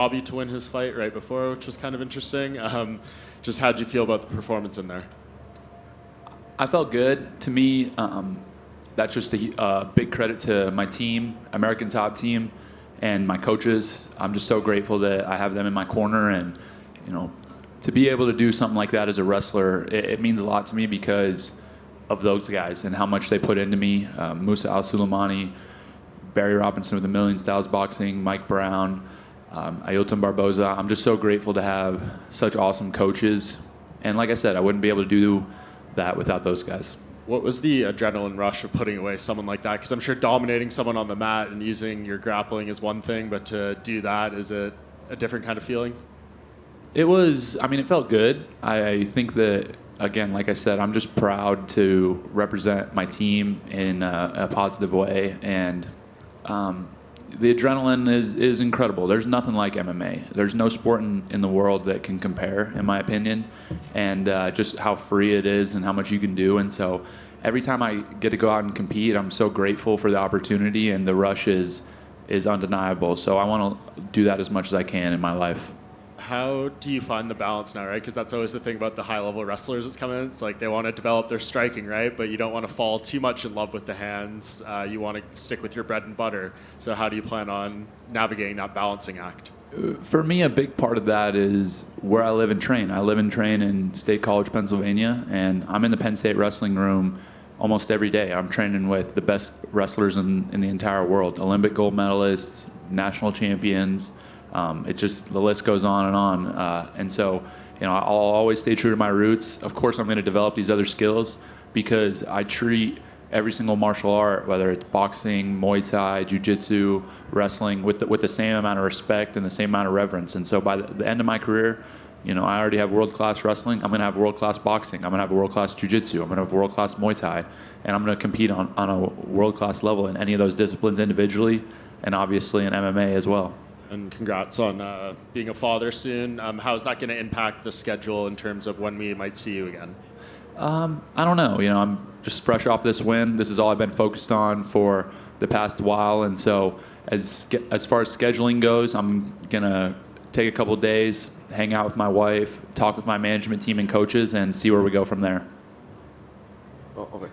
Bobby to win his fight right before, which was kind of interesting. Just how'd you feel about the performance in there? I felt good. To me, that's just a big credit to my team, American Top Team, and my coaches. I'm just so grateful that I have them in my corner, and to be able to do something like that as a wrestler, it means a lot to me because of those guys and how much they put into me. Musa Al Suleimani, Barry Robinson with a Million Styles Boxing, Mike Brown, Ailton Barboza. I'm just so grateful to have such awesome coaches. And like I said, I wouldn't be able to do that without those guys. What was the adrenaline rush of putting away someone like that? Because I'm sure dominating someone on the mat and using your grappling is one thing, but to do that, is it a different kind of feeling? It was, it felt good. I think that, again, like I said, I'm just proud to represent my team in a positive way. And the adrenaline is incredible. There's nothing like MMA. There's no sport in the world that can compare, in my opinion, and just how free it is and how much you can do. And so every time I get to go out and compete, I'm so grateful for the opportunity, and the rush is undeniable. So I want to do that as much as I can in my life. How do you find the balance now, right? Because that's always the thing about the high-level wrestlers that's coming in. It's like they want to develop their striking, right? But you don't want to fall too much in love with the hands. You want to stick with your bread and butter. So how do you plan on navigating that balancing act? For me, a big part of that is where I live and train. I live and train in State College, Pennsylvania, and I'm in the Penn State wrestling room almost every day. I'm training with the best wrestlers in the entire world, Olympic gold medalists, national champions. It's just, the list goes on and on. And so, I'll always stay true to my roots. Of course, I'm going to develop these other skills because I treat every single martial art, whether it's boxing, Muay Thai, Jiu-Jitsu, wrestling, with the same amount of respect and the same amount of reverence. And so by the end of my career, I already have world-class wrestling. I'm going to have world-class boxing. I'm going to have world-class Jiu-Jitsu. I'm going to have world-class Muay Thai. And I'm going to compete on a world-class level in any of those disciplines individually and obviously in MMA as well. And congrats on being a father soon. How is that going to impact the schedule in terms of when we might see you again? I don't know. I'm just fresh off this win. This is all I've been focused on for the past while. And so as far as scheduling goes, I'm going to take a couple of days, hang out with my wife, talk with my management team and coaches, and see where we go from there. Okay.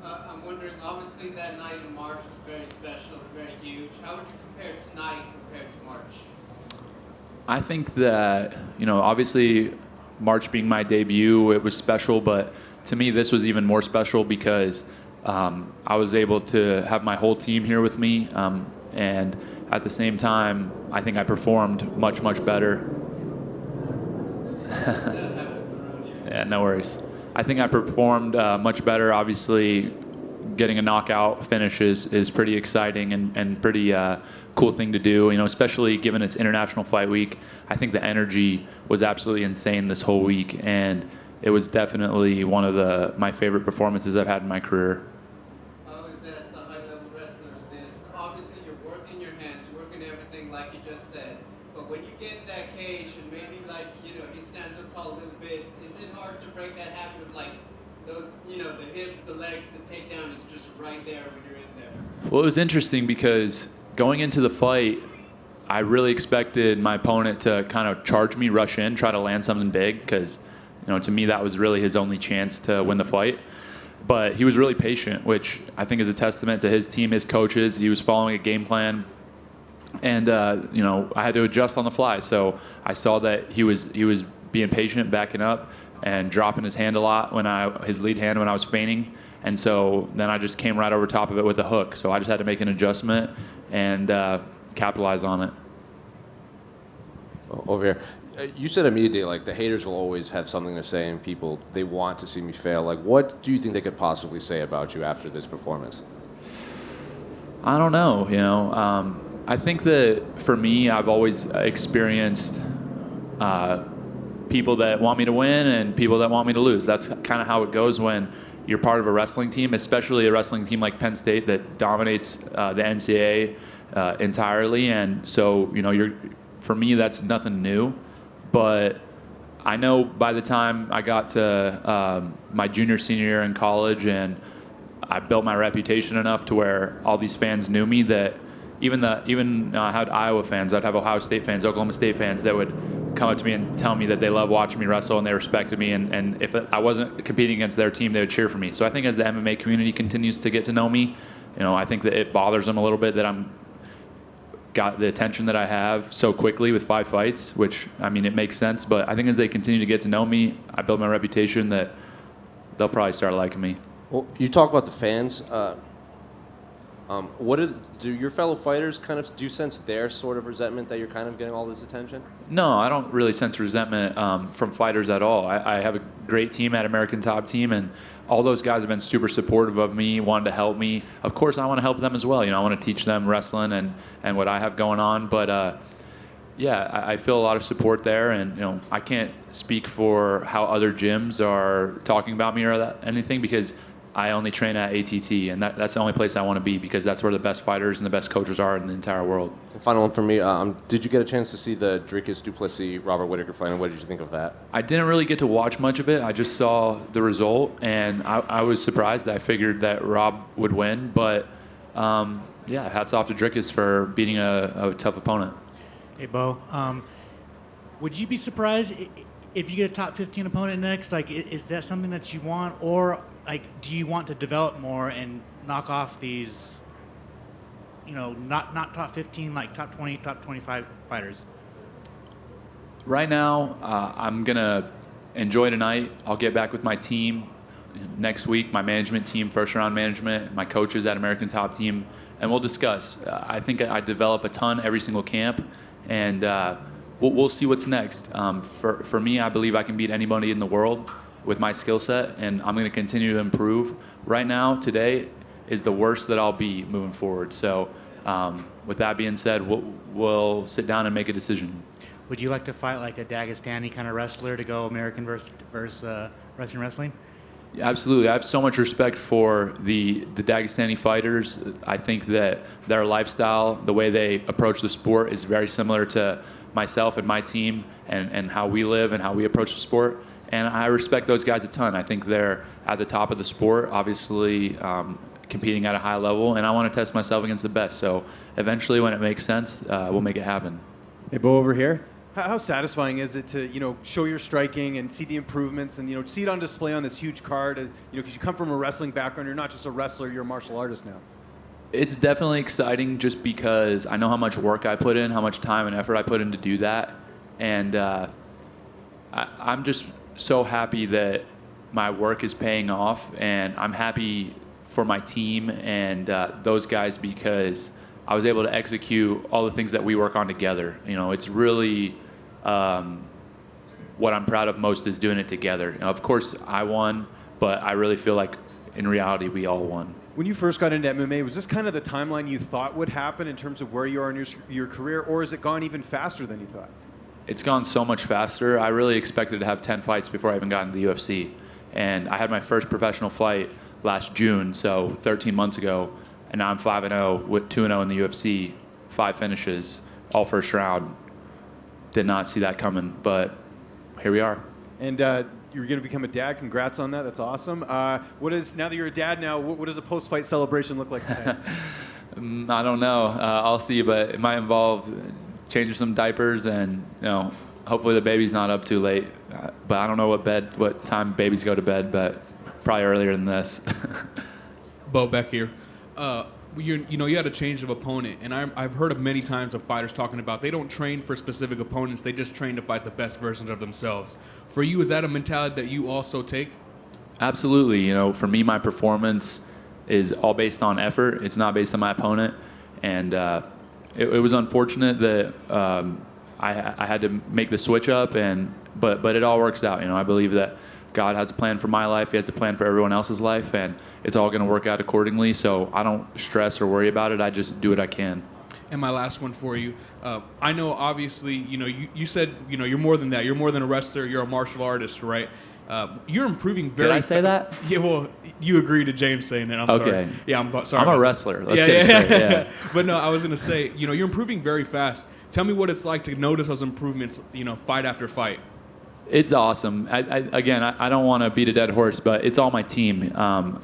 I'm wondering, obviously that night in March was very special, very huge. How would you compare tonight compared to March? I think that, obviously March being my debut, it was special, but to me this was even more special because I was able to have my whole team here with me, and at the same time, I think I performed much, much better. Yeah, no worries. I think I performed much better. Obviously, getting a knockout finish is pretty exciting and pretty cool thing to do, especially given it's International Fight Week. I think the energy was absolutely insane this whole week, and it was definitely one of my favorite performances I've had in my career. I always ask the high-level wrestlers this. Obviously, you're working your hands, you're working everything like you just said. But when you get in that cage and maybe he stands up tall a little bit, is it hard to break that habit of those, the hips, the legs, the takedown is just right there when you're in there? Well, it was interesting because going into the fight, I really expected my opponent to kind of charge me, rush in, try to land something big because, to me that was really his only chance to win the fight. But he was really patient, which I think is a testament to his team, his coaches. He was following a game plan. And, I had to adjust on the fly. So I saw that he was being patient, backing up, and dropping his hand a lot his lead hand when I was feigning. And so then I just came right over top of it with a hook. So I just had to make an adjustment and capitalize on it. Over here. You said immediately, the haters will always have something to say, and people, they want to see me fail. What do you think they could possibly say about you after this performance? I don't know, I think that for me, I've always experienced people that want me to win and people that want me to lose. That's kind of how it goes when you're part of a wrestling team, especially a wrestling team like Penn State that dominates the NCAA entirely. And so, for me, that's nothing new. But I know by the time I got to my junior, senior year in college, and I built my reputation enough to where all these fans knew me, that I had Iowa fans, I'd have Ohio State fans, Oklahoma State fans that would come up to me and tell me that they love watching me wrestle and they respected me, and if I wasn't competing against their team, they would cheer for me. So I think as the MMA community continues to get to know me, I think that it bothers them a little bit that I'm got the attention that I have so quickly with 5 fights, which, I mean, it makes sense. But I think as they continue to get to know me, I build my reputation, that they'll probably start liking me. Well, you talk about the fans. Do your fellow fighters do you sense their sort of resentment that you're kind of getting all this attention? No, I don't really sense resentment from fighters at all. I have a great team at American Top Team, and all those guys have been super supportive of me, wanted to help me. Of course, I want to help them as well. I want to teach them wrestling and what I have going on. But yeah, I feel a lot of support there, and I can't speak for how other gyms are talking about me or anything, because I only train at ATT, and that's the only place I want to be, because that's where the best fighters and the best coaches are in the entire world. And final one for me, did you get a chance to see the Dricus Duplessis Robert Whittaker fight, and what did you think of that? I didn't really get to watch much of it. I just saw the result, and I was surprised. I figured that Rob would win, but yeah, hats off to Dricus for beating a tough opponent. Hey, Bo, would you be surprised if you get a top 15 opponent next? Like, is that something that you want, or do you want to develop more and knock off these, not top 15, like top 20, top 25 fighters? Right now, I'm going to enjoy tonight. I'll get back with my team next week, my management team, first round management, my coaches at American Top Team, and we'll discuss. I think I develop a ton every single camp, and we'll see what's next. For me, I believe I can beat anybody in the world with my skill set, and I'm going to continue to improve. Right now, today is the worst that I'll be moving forward. So with that being said, we'll sit down and make a decision. Would you like to fight like a Dagestani kind of wrestler to go American versus Russian wrestling? Yeah, absolutely. I have so much respect for the Dagestani fighters. I think that their lifestyle, the way they approach the sport, is very similar to myself and my team, and how we live and how we approach the sport. And I respect those guys a ton. I think they're at the top of the sport, obviously competing at a high level, and I want to test myself against the best. So eventually, when it makes sense, we'll make it happen. Hey, Bo, over here. How satisfying is it to show your striking and see the improvements and see it on display on this huge card? Because you come from a wrestling background, you're not just a wrestler, you're a martial artist now. It's definitely exciting, just because I know how much work I put in, how much time and effort I put in to do that, and I'm just so happy that my work is paying off, and I'm happy for my team and those guys, because I was able to execute all the things that we work on together. It's really what I'm proud of most is doing it together. Of course, I won, but I really feel like in reality we all won. When you first got into MMA, was this kind of the timeline you thought would happen in terms of where you are in your career, or has it gone even faster than you thought? It's gone so much faster. I really expected to have 10 fights before I even got into the UFC. And I had my first professional fight last June, so 13 months ago, and now I'm 5-0 with 2-0 in the UFC, 5 finishes, all first round. Did not see that coming, but here we are. And you're going to become a dad. Congrats on that. That's awesome. Now that you're a dad now, what does a post-fight celebration look like today? I don't know. I'll see, but it might involve changing some diapers, and hopefully the baby's not up too late. But I don't know what time babies go to bed, but probably earlier than this. Bo, back here. You had a change of opponent, and I've heard of many times of fighters talking about they don't train for specific opponents, they just train to fight the best versions of themselves. For you, is that a mentality that you also take? Absolutely. For me, my performance is all based on effort. It's not based on my opponent, and it was unfortunate that I had to make the switch up, but it all works out. I believe that God has a plan for my life. He has a plan for everyone else's life, and it's all going to work out accordingly. So I don't stress or worry about it. I just do what I can. And my last one for you. I know, obviously, you said, you're more than that. You're more than a wrestler. You're a martial artist, right? You're improving very. Did I say that? Yeah, well, you agreed to James saying that. I'm sorry. Yeah, I'm sorry. I'm a wrestler. Let's get it straight. Yeah. But no, I was going to say, you're improving very fast. Tell me what it's like to notice those improvements, fight after fight. It's awesome. I don't want to beat a dead horse, but it's all my team.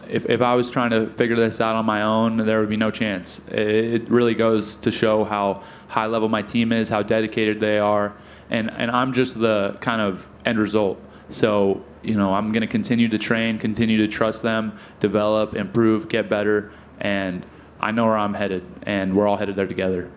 If I was trying to figure this out on my own, there would be no chance. It really goes to show how high level my team is, how dedicated they are, and I'm just the kind of end result. So, I'm going to continue to train, continue to trust them, develop, improve, get better, and I know where I'm headed, and we're all headed there together.